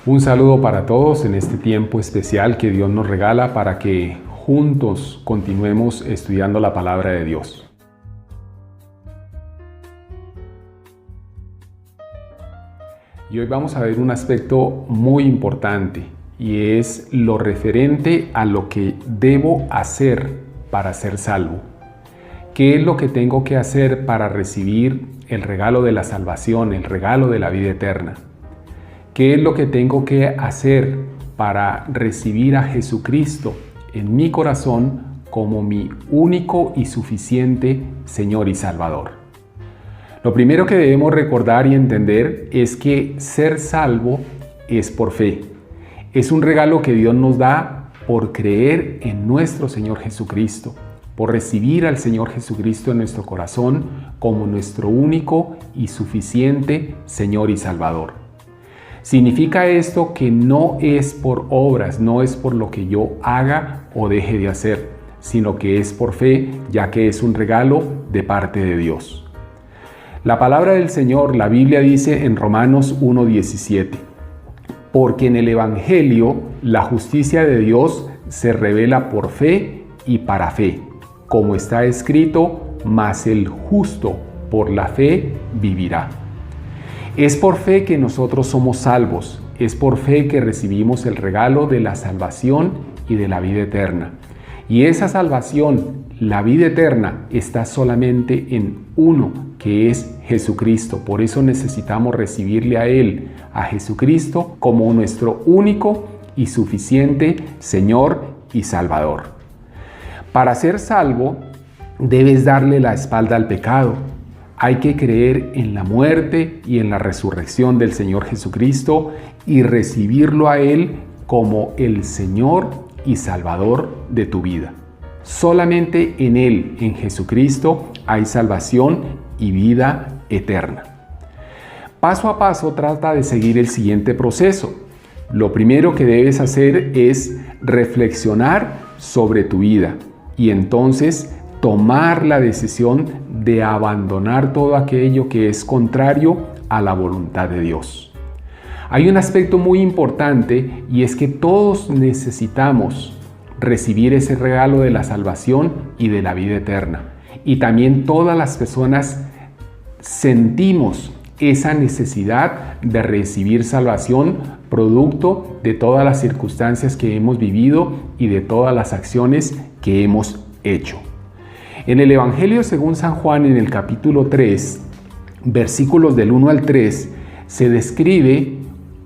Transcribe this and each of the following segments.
Un saludo para todos en este tiempo especial que Dios nos regala para que juntos continuemos estudiando la palabra de Dios. Y hoy vamos a ver un aspecto muy importante y es lo referente a lo que debo hacer para ser salvo. ¿Qué es lo que tengo que hacer para recibir el regalo de la salvación, el regalo de la vida eterna? ¿Qué es lo que tengo que hacer para recibir a Jesucristo en mi corazón como mi único y suficiente Señor y Salvador? Lo primero que debemos recordar y entender es que ser salvo es por fe. Es un regalo que Dios nos da por creer en nuestro Señor Jesucristo, por recibir al Señor Jesucristo en nuestro corazón como nuestro único y suficiente Señor y Salvador. Significa esto que no es por obras, no es por lo que yo haga o deje de hacer, sino que es por fe, ya que es un regalo de parte de Dios. La palabra del Señor, la Biblia dice en Romanos 1:17, porque en el Evangelio la justicia de Dios se revela por fe y para fe, como está escrito, mas el justo por la fe vivirá. Es por fe que nosotros somos salvos, es por fe que recibimos el regalo de la salvación y de la vida eterna. Y esa salvación, la vida eterna, está solamente en uno, que es Jesucristo. Por eso necesitamos recibirle a Él, a Jesucristo, como nuestro único y suficiente Señor y Salvador. Para ser salvo, debes darle la espalda al pecado. Hay que creer en la muerte y en la resurrección del Señor Jesucristo y recibirlo a Él como el Señor y Salvador de tu vida. Solamente en Él, en Jesucristo, hay salvación y vida eterna. Paso a paso trata de seguir el siguiente proceso. Lo primero que debes hacer es reflexionar sobre tu vida y entonces tomar la decisión de abandonar todo aquello que es contrario a la voluntad de Dios. Hay un aspecto muy importante y es que todos necesitamos recibir ese regalo de la salvación y de la vida eterna. Y también todas las personas sentimos esa necesidad de recibir salvación producto de todas las circunstancias que hemos vivido y de todas las acciones que hemos hecho. En el Evangelio según San Juan, en el capítulo 3, versículos del 1 al 3, se describe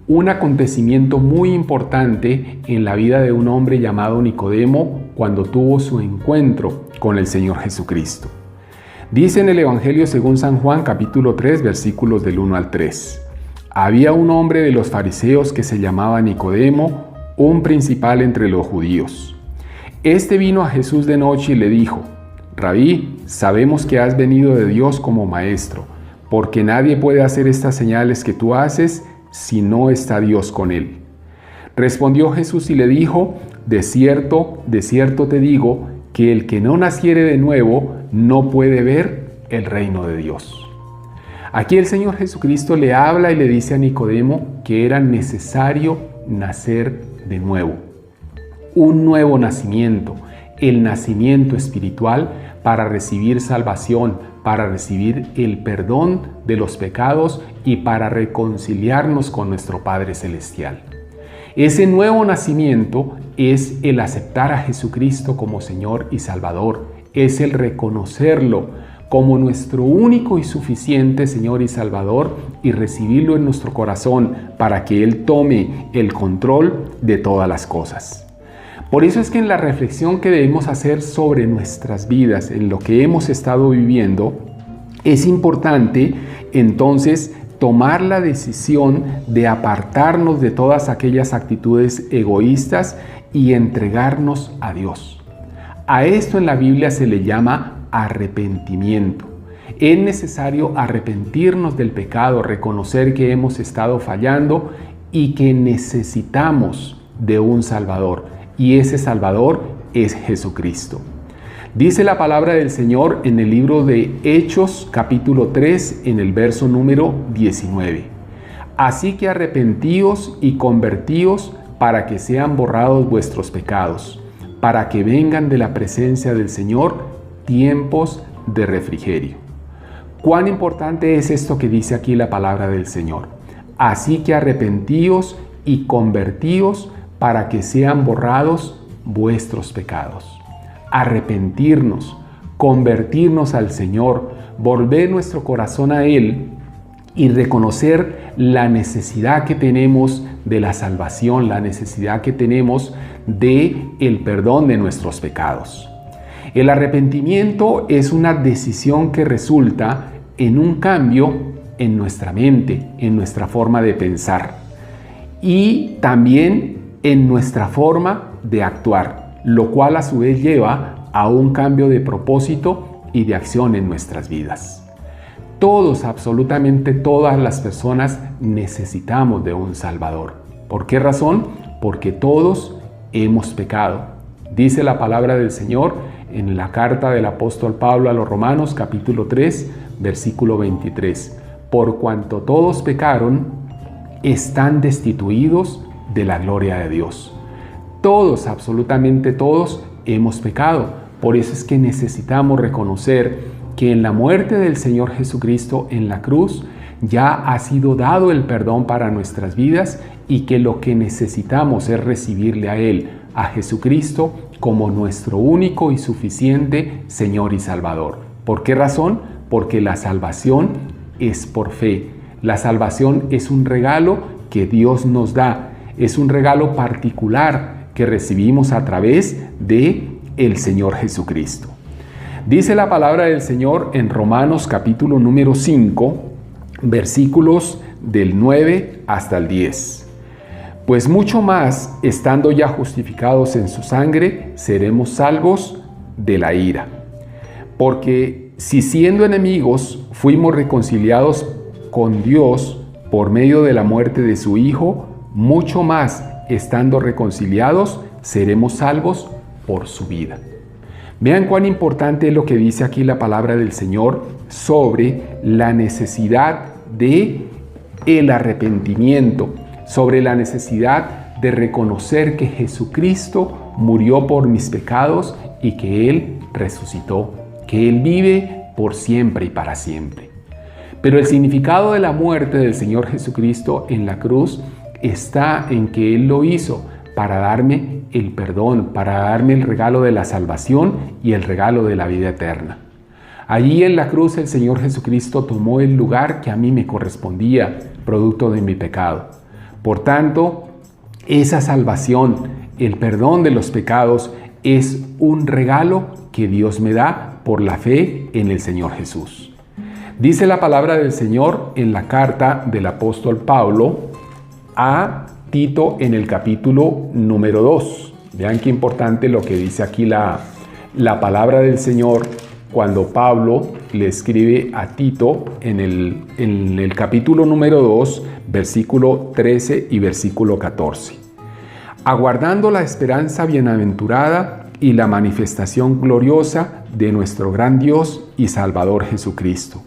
un acontecimiento muy importante en la vida de un hombre llamado Nicodemo cuando tuvo su encuentro con el Señor Jesucristo. Dice en el Evangelio según San Juan, capítulo 3, versículos del 1 al 3. Había un hombre de los fariseos que se llamaba Nicodemo, un principal entre los judíos. Este vino a Jesús de noche y le dijo: Rabí, sabemos que has venido de Dios como maestro, porque nadie puede hacer estas señales que tú haces si no está Dios con él. Respondió Jesús y le dijo: de cierto te digo, que el que no naciere de nuevo no puede ver el reino de Dios. Aquí el Señor Jesucristo le habla y le dice a Nicodemo que era necesario nacer de nuevo. Un nuevo nacimiento, el nacimiento espiritual para recibir salvación, para recibir el perdón de los pecados y para reconciliarnos con nuestro Padre Celestial. Ese nuevo nacimiento es el aceptar a Jesucristo como Señor y Salvador, es el reconocerlo como nuestro único y suficiente Señor y Salvador y recibirlo en nuestro corazón para que Él tome el control de todas las cosas. Por eso es que en la reflexión que debemos hacer sobre nuestras vidas, en lo que hemos estado viviendo, es importante entonces tomar la decisión de apartarnos de todas aquellas actitudes egoístas y entregarnos a Dios. A esto en la Biblia se le llama arrepentimiento. Es necesario arrepentirnos del pecado, reconocer que hemos estado fallando y que necesitamos de un Salvador. Y ese Salvador es Jesucristo. Dice la palabra del Señor en el libro de Hechos, capítulo 3, en el verso número 19. Así que arrepentíos y convertíos para que sean borrados vuestros pecados, para que vengan de la presencia del Señor tiempos de refrigerio. ¿Cuán importante es esto que dice aquí la palabra del Señor? Así que arrepentíos y convertíos para que sean borrados vuestros pecados. Arrepentirnos, convertirnos al Señor, volver nuestro corazón a Él y reconocer la necesidad que tenemos de la salvación, la necesidad que tenemos de el perdón de nuestros pecados. El arrepentimiento es una decisión que resulta en un cambio en nuestra mente, en nuestra forma de pensar y también en nuestra forma de actuar, lo cual a su vez lleva a un cambio de propósito y de acción en nuestras vidas. Todos, absolutamente todas las personas necesitamos de un Salvador. ¿Por qué razón? Porque todos hemos pecado. Dice la palabra del Señor en la carta del apóstol Pablo a los Romanos, capítulo 3, versículo 23. Por cuanto todos pecaron, están destituidos de la gloria de Dios. Todos, absolutamente todos, hemos pecado. Por eso es que necesitamos reconocer que en la muerte del Señor Jesucristo en la cruz ya ha sido dado el perdón para nuestras vidas y que lo que necesitamos es recibirle a Él, a Jesucristo, como nuestro único y suficiente Señor y Salvador. ¿Por qué razón? Porque la salvación es por fe. La salvación es un regalo que Dios nos da. Es un regalo particular que recibimos a través de el Señor Jesucristo. Dice la palabra del Señor en Romanos capítulo número 5, versículos del 9 hasta el 10. Pues mucho más, estando ya justificados en su sangre, seremos salvos de la ira. Porque si siendo enemigos fuimos reconciliados con Dios por medio de la muerte de su Hijo, mucho más, estando reconciliados, seremos salvos por su vida. Vean cuán importante es lo que dice aquí la palabra del Señor sobre la necesidad de el arrepentimiento, sobre la necesidad de reconocer que Jesucristo murió por mis pecados y que Él resucitó, que Él vive por siempre y para siempre. Pero el significado de la muerte del Señor Jesucristo en la cruz está en que Él lo hizo para darme el perdón, para darme el regalo de la salvación y el regalo de la vida eterna. Allí en la cruz el Señor Jesucristo tomó el lugar que a mí me correspondía, producto de mi pecado. Por tanto, esa salvación, el perdón de los pecados, es un regalo que Dios me da por la fe en el Señor Jesús. Dice la palabra del Señor en la carta del apóstol Pablo a Tito en el capítulo número 2. Vean qué importante lo que dice aquí la palabra del Señor cuando Pablo le escribe a Tito en el capítulo número 2, versículo 13 y versículo 14. Aguardando la esperanza bienaventurada y la manifestación gloriosa de nuestro gran Dios y Salvador Jesucristo,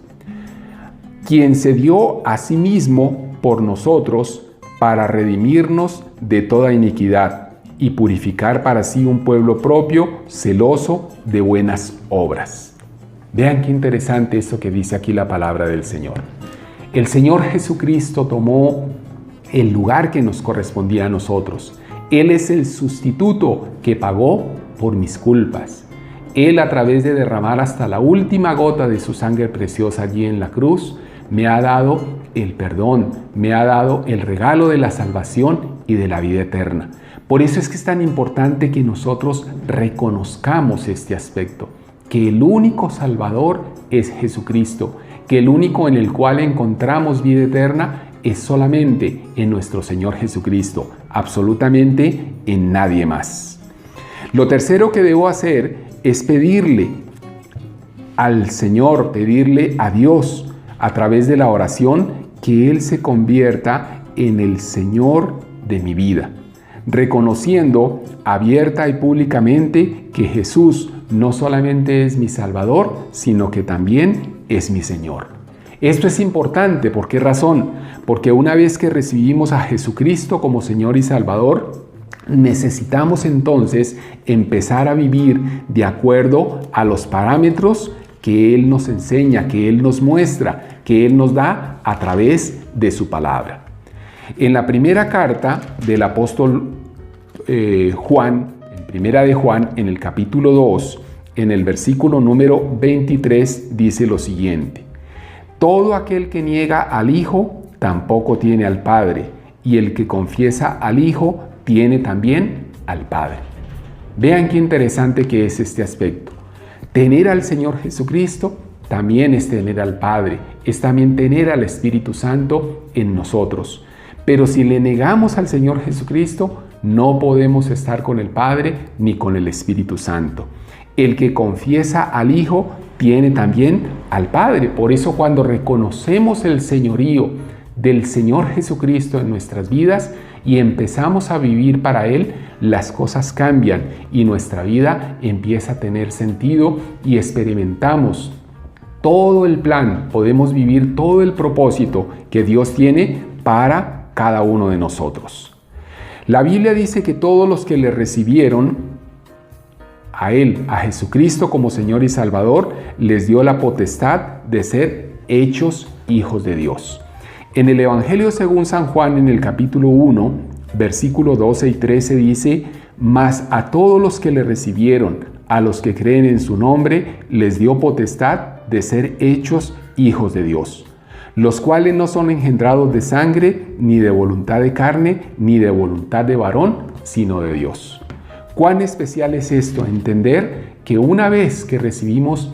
quien se dio a sí mismo por nosotros para redimirnos de toda iniquidad y purificar para sí un pueblo propio, celoso de buenas obras. Vean qué interesante esto que dice aquí la palabra del Señor. El Señor Jesucristo tomó el lugar que nos correspondía a nosotros. Él es el sustituto que pagó por mis culpas. Él, a través de derramar hasta la última gota de su sangre preciosa allí en la cruz, me ha dado el perdón, me ha dado el regalo de la salvación y de la vida eterna. Por eso es que es tan importante que nosotros reconozcamos este aspecto, que el único Salvador es Jesucristo, que el único en el cual encontramos vida eterna es solamente en nuestro Señor Jesucristo, absolutamente en nadie más. Lo tercero que debo hacer es pedirle al Señor, pedirle a Dios, a través de la oración, que Él se convierta en el Señor de mi vida, reconociendo abierta y públicamente que Jesús no solamente es mi Salvador, sino que también es mi Señor. Esto es importante. ¿Por qué razón? Porque una vez que recibimos a Jesucristo como Señor y Salvador, necesitamos entonces empezar a vivir de acuerdo a los parámetros que Él nos enseña, que Él nos muestra, que Él nos da a través de su palabra. En la primera carta del apóstol Juan, en primera de Juan, en el capítulo 2, en el versículo número 23, dice lo siguiente: todo aquel que niega al Hijo tampoco tiene al Padre, y el que confiesa al Hijo tiene también al Padre. Vean qué interesante que es este aspecto. Tener al Señor Jesucristo también es tener al Padre, es también tener al Espíritu Santo en nosotros. Pero si le negamos al Señor Jesucristo, no podemos estar con el Padre ni con el Espíritu Santo. El que confiesa al Hijo tiene también al Padre. Por eso cuando reconocemos el señorío del Señor Jesucristo en nuestras vidas y empezamos a vivir para Él, las cosas cambian y nuestra vida empieza a tener sentido y experimentamos todo el plan, podemos vivir todo el propósito que Dios tiene para cada uno de nosotros. La Biblia dice que todos los que le recibieron a Él, a Jesucristo como Señor y Salvador, les dio la potestad de ser hechos hijos de Dios. En el Evangelio según San Juan, en el capítulo 1, versículo 12 y 13 dice: mas a todos los que le recibieron, a los que creen en su nombre, les dio potestad de ser hechos hijos de Dios, los cuales no son engendrados de sangre, ni de voluntad de carne, ni de voluntad de varón, sino de Dios. ¿Cuán especial es esto? Entender que una vez que recibimos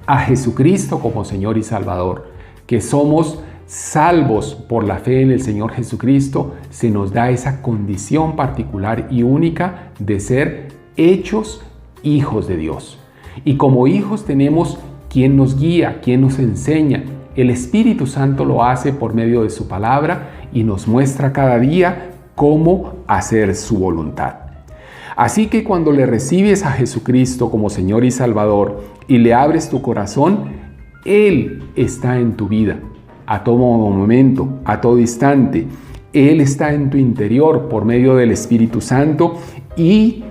a Jesucristo como Señor y Salvador, que somos salvos por la fe en el Señor Jesucristo, se nos da esa condición particular y única de ser hechos hijos de Dios. Y como hijos tenemos quien nos guía, quien nos enseña. El Espíritu Santo lo hace por medio de su palabra y nos muestra cada día cómo hacer su voluntad. Así que cuando le recibes a Jesucristo como Señor y Salvador y le abres tu corazón, Él está en tu vida, a todo momento, a todo instante. Él está en tu interior por medio del Espíritu Santo y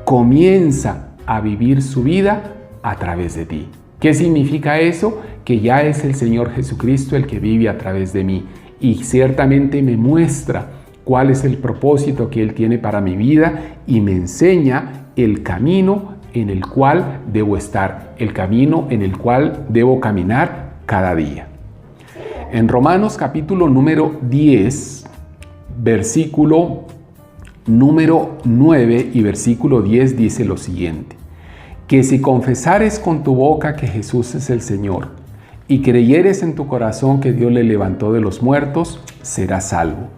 comienza a vivir su vida a través de ti. ¿Qué significa eso? Que ya es el Señor Jesucristo el que vive a través de mí y ciertamente me muestra cuál es el propósito que Él tiene para mi vida y me enseña el camino en el cual debo estar, el camino en el cual debo caminar cada día. En Romanos capítulo número 10, versículo número 9 y versículo 10 dice lo siguiente: que si confesares con tu boca que Jesús es el Señor y creyeres en tu corazón que Dios le levantó de los muertos, serás salvo.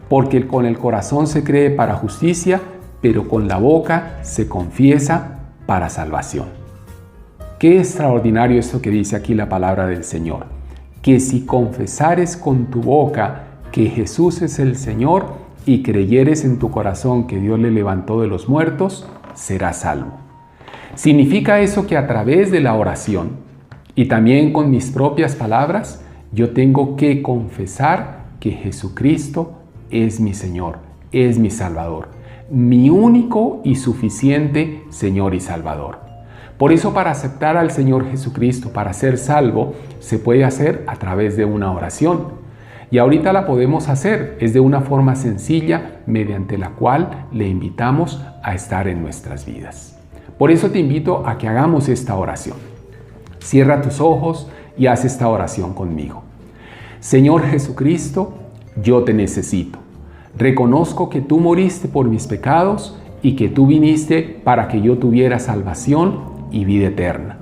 Porque con el corazón se cree para justicia, pero con la boca se confiesa para salvación. Qué extraordinario esto que dice aquí la palabra del Señor. Que si confesares con tu boca que Jesús es el Señor y creyeres en tu corazón que Dios le levantó de los muertos, serás salvo. Significa eso que a través de la oración y también con mis propias palabras, yo tengo que confesar que Jesucristo es mi Señor, es mi Salvador, mi único y suficiente Señor y Salvador. Por eso, para aceptar al Señor Jesucristo, para ser salvo, se puede hacer a través de una oración. Y ahorita la podemos hacer, es de una forma sencilla, mediante la cual le invitamos a estar en nuestras vidas. Por eso te invito a que hagamos esta oración. Cierra tus ojos y haz esta oración conmigo. Señor Jesucristo, yo te necesito. Reconozco que tú moriste por mis pecados y que tú viniste para que yo tuviera salvación y vida eterna.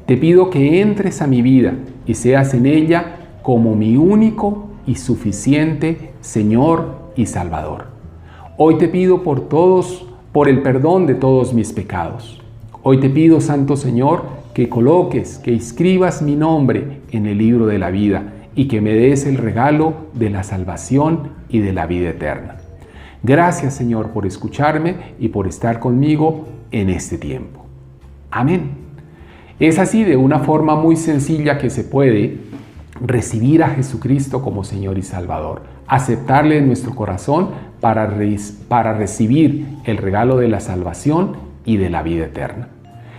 Te pido que entres a mi vida y seas en ella como mi único y suficiente Señor y Salvador. Hoy te pido por el perdón de todos mis pecados. Hoy te pido, Santo Señor, que coloques, que inscribas mi nombre en el libro de la vida y que me des el regalo de la salvación y de la vida eterna. Gracias, Señor, por escucharme y por estar conmigo en este tiempo. Amén. Es así, de una forma muy sencilla que se puede recibir a Jesucristo como Señor y Salvador, aceptarle en nuestro corazón para recibir el regalo de la salvación y de la vida eterna.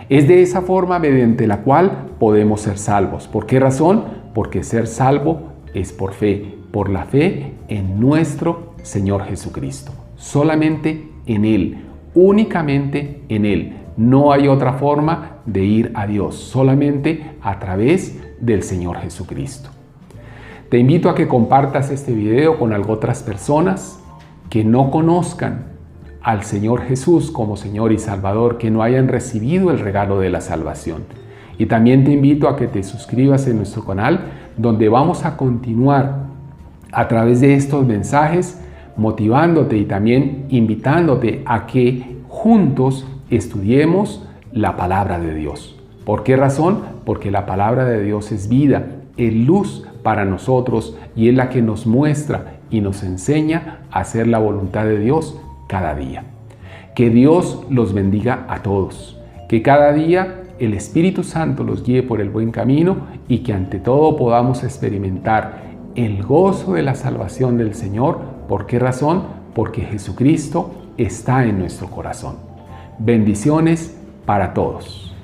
Es de esa forma mediante la cual podemos ser salvos. ¿Por qué razón? Porque ser salvo es por fe, por la fe en nuestro Señor Jesucristo. Solamente en Él, únicamente en Él. No hay otra forma de ir a Dios, solamente a través del Señor Jesucristo. Te invito a que compartas este video con otras personas que no conozcan al Señor Jesús como Señor y Salvador, que no hayan recibido el regalo de la salvación. Y también te invito a que te suscribas en nuestro canal, donde vamos a continuar a través de estos mensajes, motivándote y también invitándote a que juntos estudiemos la palabra de Dios. ¿Por qué razón? Porque la palabra de Dios es vida, es luz para nosotros y es la que nos muestra y nos enseña a hacer la voluntad de Dios cada día. Que Dios los bendiga a todos, que cada día el Espíritu Santo los guíe por el buen camino y que ante todo podamos experimentar el gozo de la salvación del Señor. ¿Por qué razón? Porque Jesucristo está en nuestro corazón. Bendiciones para todos.